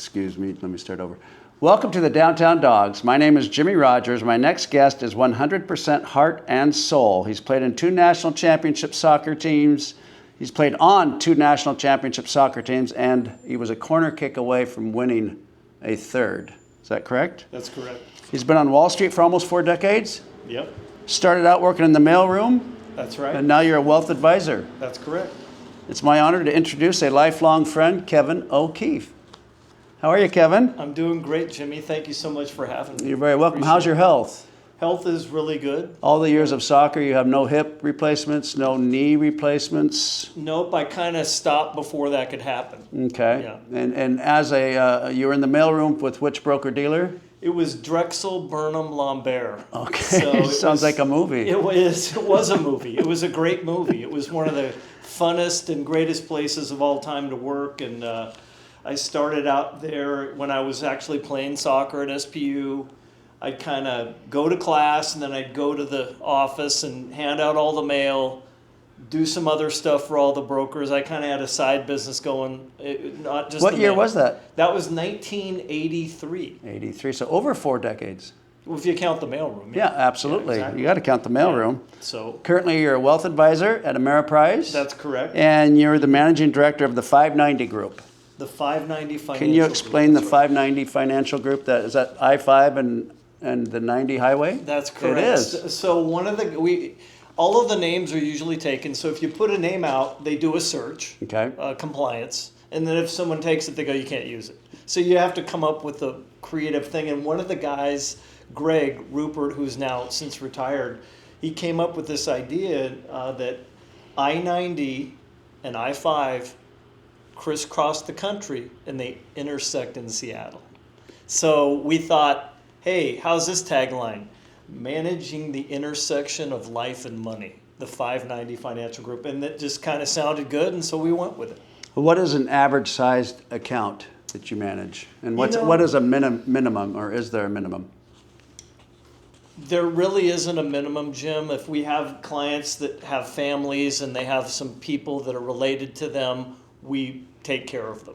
Excuse me, let me start over. Welcome to the Downtown Dogs. My name is Jimmy Rogers. My next guest is 100% heart and soul. He's played in 2 national championship soccer teams. He's played on 2 national championship soccer teams, and he was a corner kick away from winning a 3rd. Is that correct? That's correct. He's been on Wall Street for almost 4 decades. Yep. Started out working in the mailroom. That's right. And now you're a wealth advisor. That's correct. It's my honor to introduce a lifelong friend, Kevin O'Keefe. How are you, Kevin? I'm doing great, Jimmy. Thank you so much for having me. You're very welcome. How's your health? Health is really good. All the years of soccer, you have no hip replacements, no knee replacements? Nope, I kind of stopped before that could happen. Okay. Yeah. And as you were in the mailroom with which broker-dealer? It was Drexel Burnham Lambert. Okay, So sounds like a movie. It was a movie. It was a great movie. It was one of the funnest and greatest places of all time to work, and I started out there when I was actually playing soccer at SPU. I'd kind of go to class, and then I'd go to the office and hand out all the mail, do some other stuff for all the brokers. I kind of had a side business going, not just What the year mail. was that? That was 1983. 83, so over 4 decades. Well, if you count the mailroom. Yeah, absolutely. Yeah, exactly. You got to count the mailroom. So Currently, you're a wealth advisor at Ameriprise. that's correct. And you're the managing director of the 590 Group. The 590 Financial Can you explain Group, the that's right. 590 Financial Group? Is that I-5 and the 90 highway? That's correct. It is. So all of the names are usually taken. So if you put a name out, they do a search, Okay. compliance, and then if someone takes it, they go, you can't use it. So you have to come up with a creative thing. And one of the guys, Greg Rupert, who's now since retired, he came up with this idea that I-90 and I-5 crisscross the country and they intersect in Seattle. So we thought, hey, how's this tagline? Managing the intersection of life and money, the 590 Financial Group. And that just kind of sounded good, and so we went with it. What is an average sized account that you manage? And what is a minimum, or is there a minimum? There really isn't a minimum, Jim. If we have clients that have families and they have some people that are related to them, we take care of them.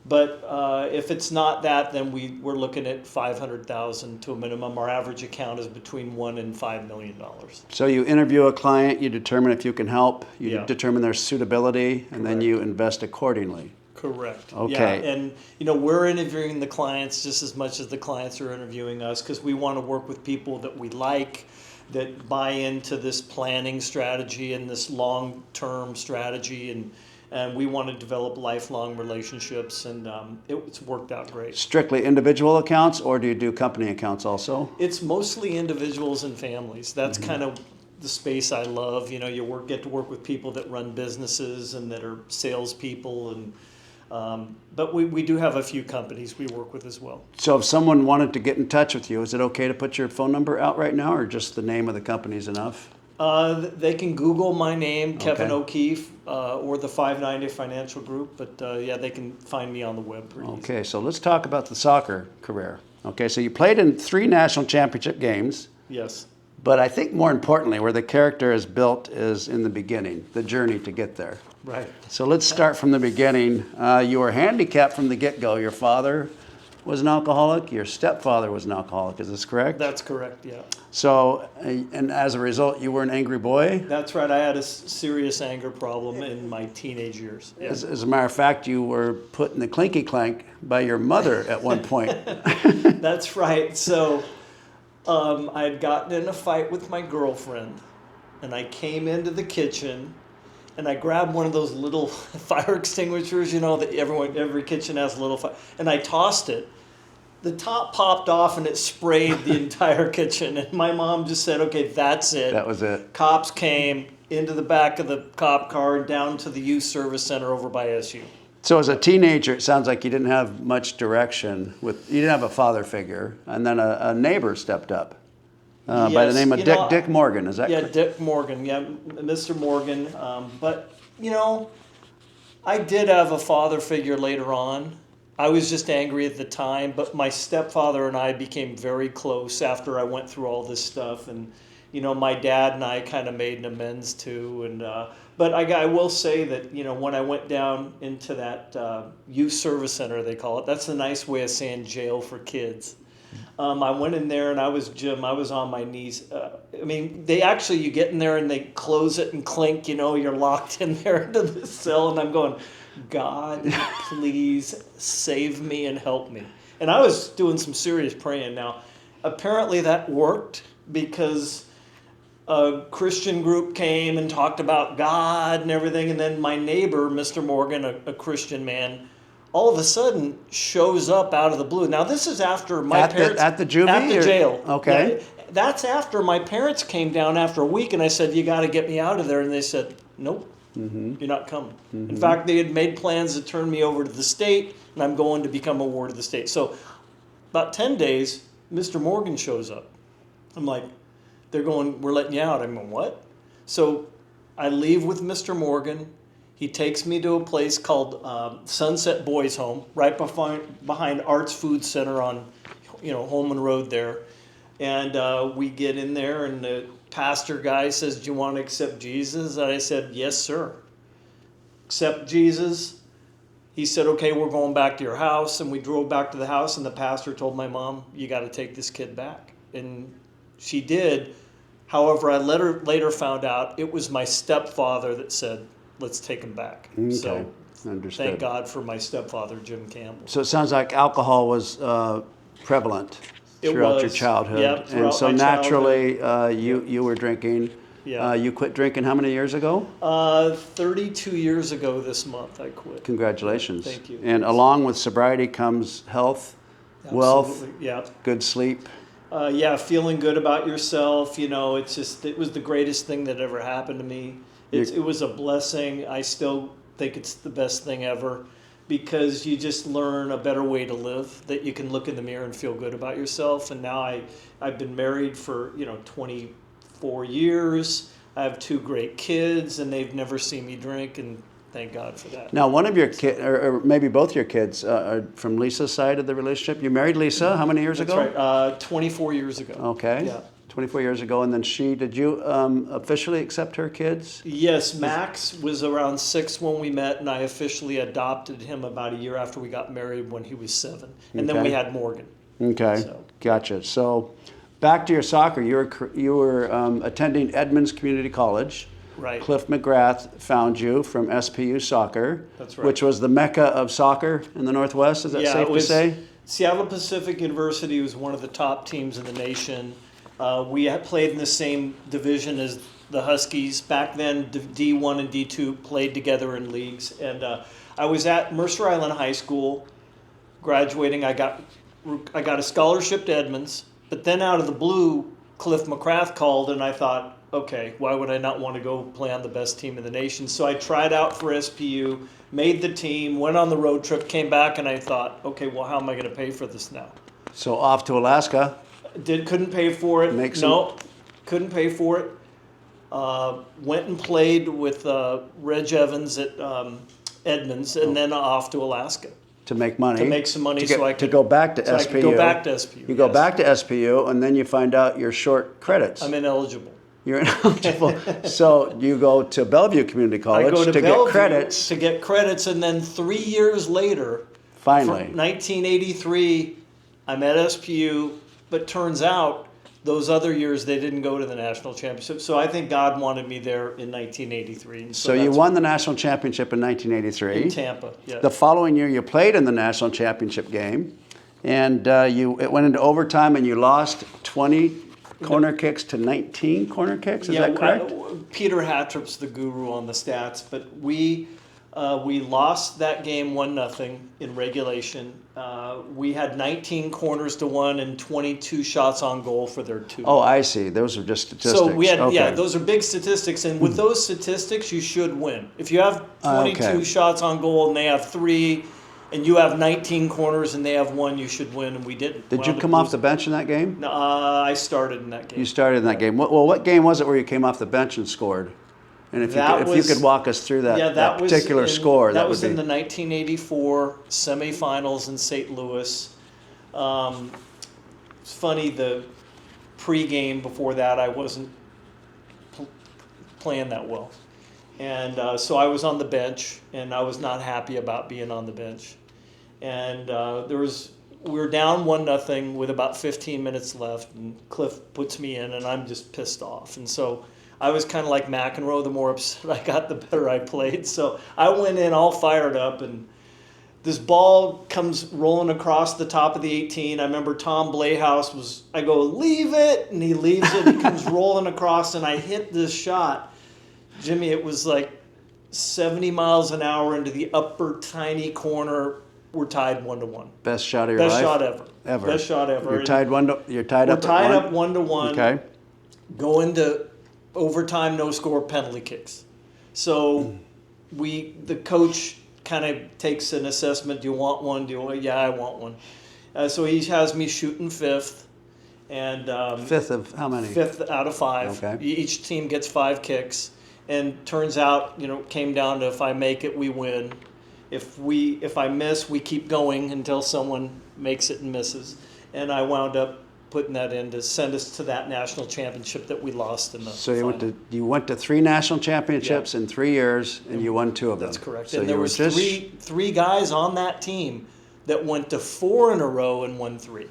But if it's not that, then we're looking at $500,000 to a minimum. Our average account is between $1 and $5 million. So you interview a client, you determine if you can help, you Yeah. determine their suitability, and then Correct. you invest accordingly. Correct. Okay. Yeah, and we're interviewing the clients just as much as the clients are interviewing us, because we want to work with people that we like, that buy into this planning strategy and this long-term strategy, and we want to develop lifelong relationships, and it's worked out great. Strictly individual accounts, or do you do company accounts also? It's mostly individuals and families. That's kind of the space I love. You get to work with people that run businesses and that are salespeople, and but we do have a few companies we work with as well. So if someone wanted to get in touch with you, is it okay to put your phone number out right now, or just the name of the company is enough? They can Google my name, Kevin Okay. O'Keefe, or the 590 Financial Group, but they can find me on the web pretty easy. Okay, so let's talk about the soccer career. Okay, so you played in 3 national championship games, Yes. but I think more importantly, where the character is built is in the beginning, the journey to get there. Right. So let's start from the beginning. You were handicapped from the get-go. Your father was an alcoholic. Your stepfather was an alcoholic. Is this correct? That's correct, yeah. So, and as a result, you were an angry boy? That's right. I had a serious anger problem in my teenage years. Yeah. As a matter of fact, you were put in the clinky clank by your mother at one point. That's right. So I had gotten in a fight with my girlfriend, and I came into the kitchen, and I grabbed one of those little fire extinguishers, that every kitchen has a little fire, and I tossed it. The top popped off and it sprayed the entire kitchen. And my mom just said, okay, that's it. That was it. Cops came into the back of the cop car and down to the youth service center over by SU. So as a teenager, it sounds like you didn't have much direction. You didn't have a father figure. And then a neighbor stepped up by the Yes, name of Dick Morgan. Is that Yeah, correct? Dick Morgan. Yeah, Mr. Morgan. But, I did have a father figure later on. I was just angry at the time, but my stepfather and I became very close after I went through all this stuff. And, my dad and I kind of made an amends too. And But I will say that, when I went down into that youth service center, they call it, that's a nice way of saying jail for kids. I went in there and I was on my knees. You get in there and they close it and clink, you're locked in there into the cell. And I'm going, God, please save me and help me. And I was doing some serious praying. Now, apparently that worked because a Christian group came and talked about God and everything. And then my neighbor, Mr. Morgan, a Christian man, all of a sudden shows up out of the blue. Now, this is after my parents... At the juvie? At the jail. Okay. Yeah, that's after my parents came down after a week, and I said, you got to get me out of there. And they said, nope, you're not coming. In fact, they had made plans to turn me over to the state, and I'm going to become a ward of the state. So about 10 days, Mr. Morgan shows up. I'm like, they're going, we're letting you out. I'm going, what? So I leave with Mr. Morgan. He takes me to a place called Sunset Boys Home, right behind Arts Food Center on, Holman Road there. And we get in there, and the pastor guy says, do you want to accept Jesus? And I said, yes, sir. Accept Jesus. He said, okay, we're going back to your house. And we drove back to the house, and the pastor told my mom, you got to take this kid back. And she did. However, I later found out it was my stepfather that said, let's take him back. Okay. So Understood. thank God for my stepfather, Jim Campbell. So it sounds like alcohol was prevalent throughout your childhood. Yep, throughout and so my naturally you were drinking. Yeah. You quit drinking how many years ago? 32 years ago this month I quit. Congratulations. Thank you. And along with sobriety comes health, wealth, yeah. good sleep. Feeling good about yourself. It was the greatest thing that ever happened to me. It was a blessing. I still think it's the best thing ever because you just learn a better way to live, that you can look in the mirror and feel good about yourself. And now I've been married for 24 years. I have 2 great kids, and they've never seen me drink, and thank God for that. Now, one of your kids, or maybe both your kids, are from Lisa's side of the relationship. You married Lisa how many years That's ago? right, 24 years ago. Okay. Yeah. 24 years ago, and then did you officially accept her kids? Yes, Max was around 6 when we met, and I officially adopted him about a year after we got married when he was 7. And then we had Morgan. Okay, So. Gotcha. So back to your soccer. You were attending Edmonds Community College. Right. Cliff McGrath found you from SPU Soccer. That's right. Which was the mecca of soccer in the Northwest. Is that safe to say? Seattle Pacific University was one of the top teams in the nation. We had played in the same division as the Huskies. Back then, D1 and D2 played together in leagues. And I was at Mercer Island High School, graduating. I got a scholarship to Edmonds. But then out of the blue, Cliff McGrath called, and I thought, okay, why would I not want to go play on the best team in the nation? So I tried out for SPU, made the team, went on the road trip, came back, and I thought, okay, well, how am I going to pay for this now? So off to Alaska. Couldn't pay for it. Couldn't pay for it. Went and played with Reg Evans at Edmonds, and then off to Alaska To make money. to make some money, to go back to so SPU. I could go back to SPU. You go yes. back to SPU, and then you find out you're short credits. I'm ineligible. You're ineligible. So you go to Bellevue Community College I go to get Bellevue credits. to get credits, and then 3 years later, Finally. from 1983, I'm at SPU. But turns out those other years they didn't go to the national championship. So I think God wanted me there in 1983. And So you won the national championship in 1983. in Tampa. Yeah. The following year, you played in the national championship game, and it went into overtime, and you lost 20 corner kicks to 19 corner kicks. Is that correct? Peter Hattrop's the guru on the stats, but we lost that game 1-0 in regulation. We had 19 corners to 1 and 22 shots on goal for their 2. Oh, I see. Those are just statistics. So we had, okay. those are big statistics, and with those statistics, you should win. If you have 22 Okay. shots on goal and they have 3, and you have 19 corners and they have 1, you should win, and we didn't. Did you come off the bench in that game? No, I started in that game. You started in that game. Well, what game was it where you came off the bench and scored? And if you could walk us through that particular score, that was in the 1984 semifinals in St. Louis. It's funny, the pregame before that, I wasn't playing that well. And so I was on the bench, and I was not happy about being on the bench. And we were down 1-0 with about 15 minutes left, and Cliff puts me in, and I'm just pissed off. And so I was kind of like McEnroe. The more upset I got, the better I played. So I went in all fired up, and this ball comes rolling across the top of the 18. I remember Tom Blayhouse I go, leave it, and he leaves it. It comes rolling across, and I hit this shot. Jimmy, it was like 70 miles an hour into the upper tiny corner. We're tied 1-1. Best shot of your life? Best shot ever. Ever. Best shot ever. You're tied We're tied up 1-1. Okay. Go into overtime, no score, penalty kicks. So the coach kind of takes an assessment. Do you want one? Yeah, I want one. So he has me shooting fifth. And fifth of how many? Fifth out of 5. Okay. Each team gets 5 kicks. And turns out, came down to if I make it, we win. If I miss, we keep going until someone makes it and misses. And I wound up putting that in to send us to that national championship that we lost in the So final. you went to 3 national championships in 3 years, and you won 2 of them. That's correct. So and there was three guys on that team that went to 4 in a row and won 3.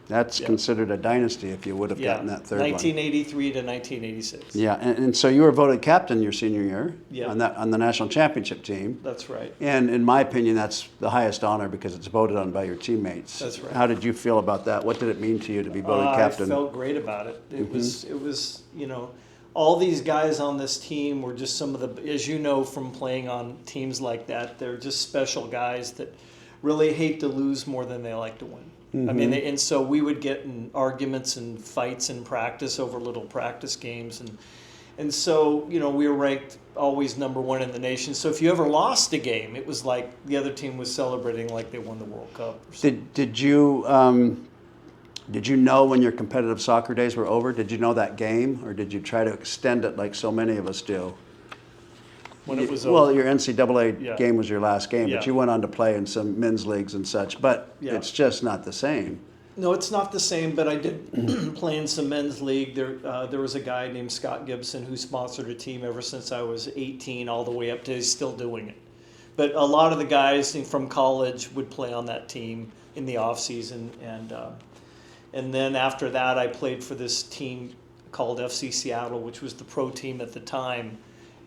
That's considered a dynasty if you would have gotten that third 1983 to 1986. one. Yeah, and so you were voted captain your senior year Yeah. on the national championship team. That's right. And in my opinion, that's the highest honor because it's voted on by your teammates. That's right. How did you feel about that? What did it mean to you to be voted captain? I felt great about it. It was all these guys on this team were just some of the, as you know from playing on teams like that, they're just special guys that really hate to lose more than they like to win. I mean, and so we would get in arguments and fights in practice over little practice games, and so we were ranked always number 1 in the nation. So if you ever lost a game, it was like the other team was celebrating like they won the World Cup. Or something. Did you know when your competitive soccer days were over? Did you know that game, or did you try to extend it like so many of us do? When it was well, over. your NCAA game was your last game, but you went on to play in some men's leagues and such. But it's just not the same. No, it's not the same. But I did play in some men's league. There was a guy named Scott Gibson who sponsored a team ever since I was 18, all the way up to he's still doing it. But a lot of the guys from college would play on that team in the off season, and then after that, I played for this team called FC Seattle, which was the pro team at the time.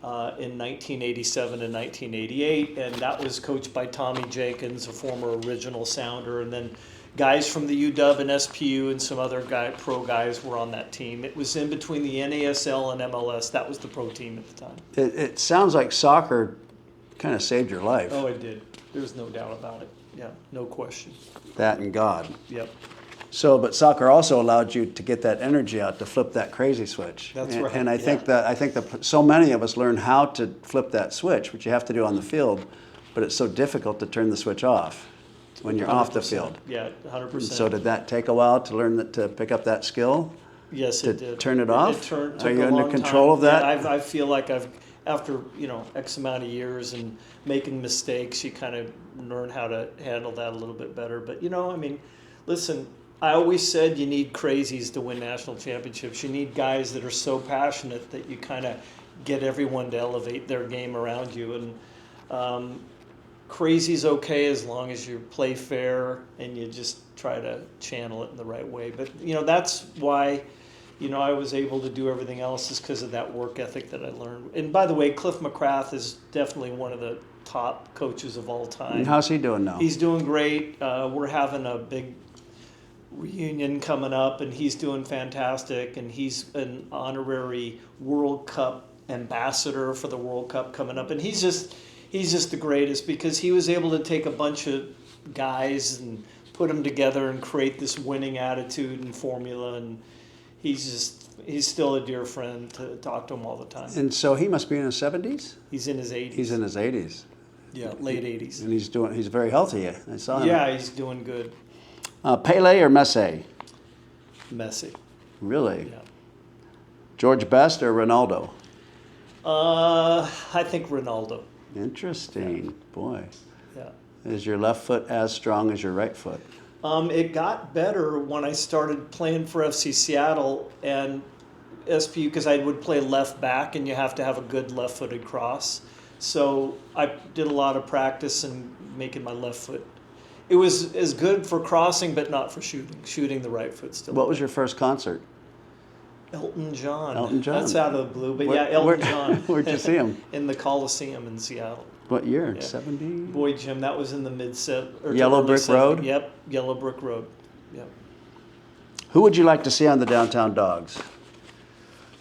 In 1987 and 1988, and that was coached by Tommy Jenkins, a former original sounder, and then guys from the UW and SPU and some other pro guys were on that team. It was in between the NASL and MLS. That was the pro team at the time. It sounds like soccer kind of saved your life. Oh, it did. There's no doubt about it. Yeah, no question. That and God. Yep. So, but soccer also allowed you to get that energy out to flip that crazy switch. That's right. And I think that so many of us learn how to flip that switch, which you have to do on the field, but it's so difficult to turn the switch off when you're off the field. Yeah, 100%. So did that take a while to learn to pick up that skill? Yes, it did. Turn it off? Took Are you a under long control time. of that? Yeah, I feel like after X amount of years and making mistakes, you kind of learn how to handle that a little bit better. But I mean, listen, I always said you need crazies to win national championships. You need guys that are so passionate that you kind of get everyone to elevate their game around you. And crazy's okay as long as you play fair and you just try to channel it in the right way. But that's why I was able to do everything else, is because of that work ethic that I learned. And by the way, Cliff McCrath is definitely one of the top coaches of all time. And how's he doing now? He's doing great. We're having a big reunion coming up, and he's doing fantastic, and he's an honorary World Cup ambassador for the World Cup coming up, and he's just the greatest, because he was able to take a bunch of guys and put them together and create this winning attitude and formula, and he's still a dear friend to talk to him all the time. And so he must be in his 70s? He's in his 80s. He's in his 80s. Yeah, late 80s. And he's very healthy. I saw him. Yeah, he's doing good. Pele or Messi? Messi. Really? Yeah. George Best or Ronaldo? I think Ronaldo. Interesting. Boy. Yeah. Is your left foot as strong as your right foot? It got better when I started playing for FC Seattle, and SPU because I would play left back, and you have to have a good left-footed cross. So I did a lot of practice and making my left foot. It was as good for crossing, but not for shooting. Shooting the right foot still. What was your first concert? Elton John. Elton John. That's out of the blue, but yeah, Elton John. Where'd you see him? In the Coliseum in Seattle. What year? Yeah. 70? Boy, Jim, that was in the Yellow Brick Road? Yep, Yellow Brick Road. Yep. Who would you like to see on the Downtown Dogs?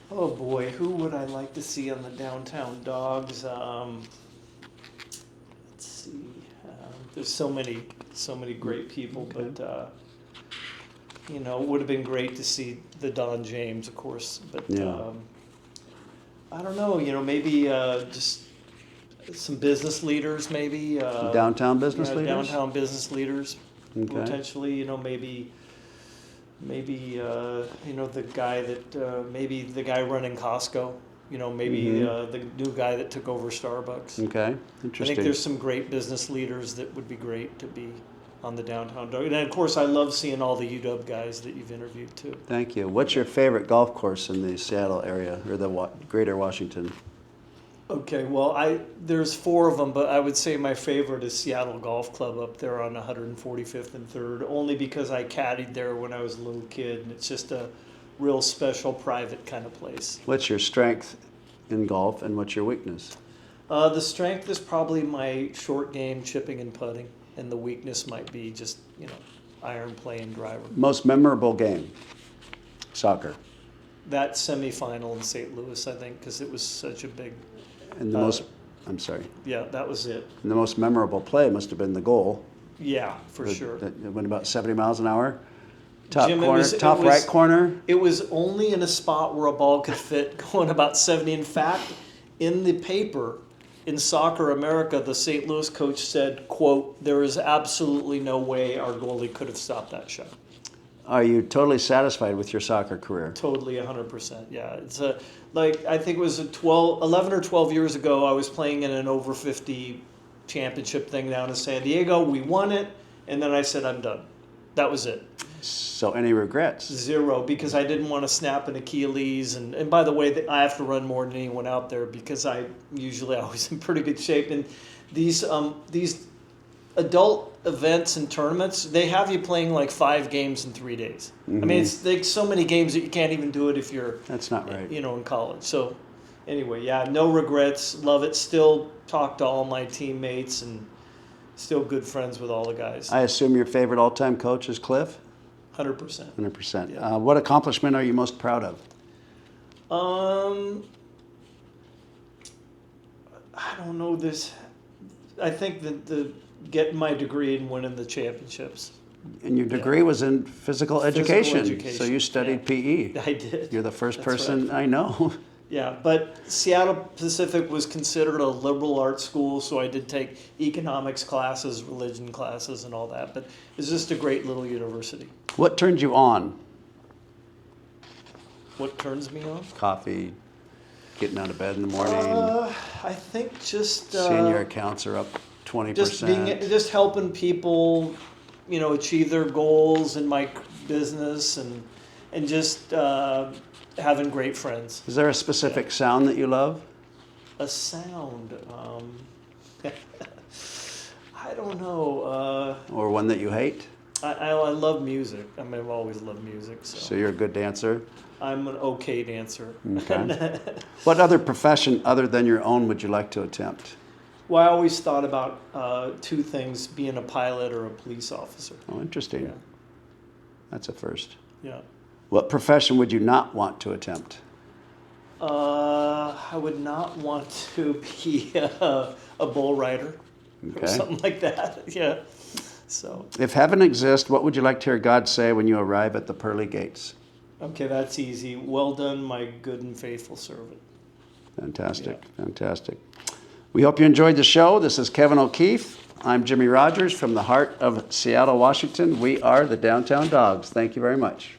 Oh boy, who would I like to see on the Downtown Dogs? Let's see. There's so many great people, but it would have been great to see the Don James, of course. But Yeah. I don't know. Maybe just some business leaders, maybe. Downtown business leaders? Downtown business leaders, Okay. potentially. Maybe the guy that maybe the guy running Costco. Maybe the new guy that took over Starbucks. Okay, I interesting. think there's some great business leaders that would be great to be on the Downtown Dog. And of course, I love seeing all the UW guys that you've interviewed too. Thank you. What's your favorite golf course in the Seattle area or the greater Washington? Okay, well, there's 4 of them, but I would say my favorite is Seattle Golf Club up there on 145th and 3rd, only because I caddied there when I was a little kid, and it's just a real special, private kind of place. What's your strength in golf and what's your weakness? The strength is probably my short game, chipping and putting, and the weakness might be just, iron play and driver. Most memorable game? Soccer. That semifinal in St. Louis, I think, because it was such a big... And the most, I'm sorry, Yeah, that was it. and the most memorable play must have been the goal. Yeah, for sure. It went about 70 miles an hour. Top Jim, it corner, was- it top was- right corner. It was only in a spot where a ball could fit going about 70. In fact, in the paper, in Soccer America, the St. Louis coach said, quote, "There is absolutely no way our goalie could have stopped that shot." Are you totally satisfied with your soccer career? Totally 100%. Yeah. It's I think it was 11 or 12 years ago, I was playing in an over 50 championship thing down in San Diego. We won it. And then I said, I'm done. That was it. So any regrets? 0, because I didn't want to snap an Achilles. And by the way, I have to run more than anyone out there because I usually always in pretty good shape. And these adult events and tournaments, they have you playing like 5 games in 3 days. I mean, it's like so many games that you can't even do it if you're That's not right. in college. So anyway, yeah, no regrets. Love it. Still talk to all my teammates and still good friends with all the guys. I assume your favorite all-time coach is Cliff? 100%. 100%. Yeah. What accomplishment are you most proud of? I don't know this. I think that the getting my degree and winning the championships. And your degree was in physical education, education, so you studied PE. I did. You're the first That's person right. I know. Yeah, but Seattle Pacific was considered a liberal arts school, so I did take economics classes, religion classes, and all that. But it's just a great little university. What turned you on? What turns me on? Coffee, getting out of bed in the morning, I think just seeing your accounts are up 20%. just helping people, achieve their goals in my business and just having great friends. Is there a specific sound that you love? A sound. I don't know. Or one that you hate? I love music. I mean, I've always loved music. So you're a good dancer? I'm an okay dancer. Okay. What other profession other than your own would you like to attempt? Well, I always thought about 2 things, being a pilot or a police officer. Oh, interesting. Yeah. That's a first. Yeah. What profession would you not want to attempt? I would not want to be a bull rider or Okay. something like that. Yeah. So, If heaven exists, what would you like to hear God say when you arrive at the pearly gates? okay, that's easy. Well done, my good and faithful servant. Fantastic, fantastic. We hope you enjoyed the show. This is Kevin O'Keefe. I'm Jimmy Rogers from the heart of Seattle, Washington. We are the Downtown Dogs. Thank you very much.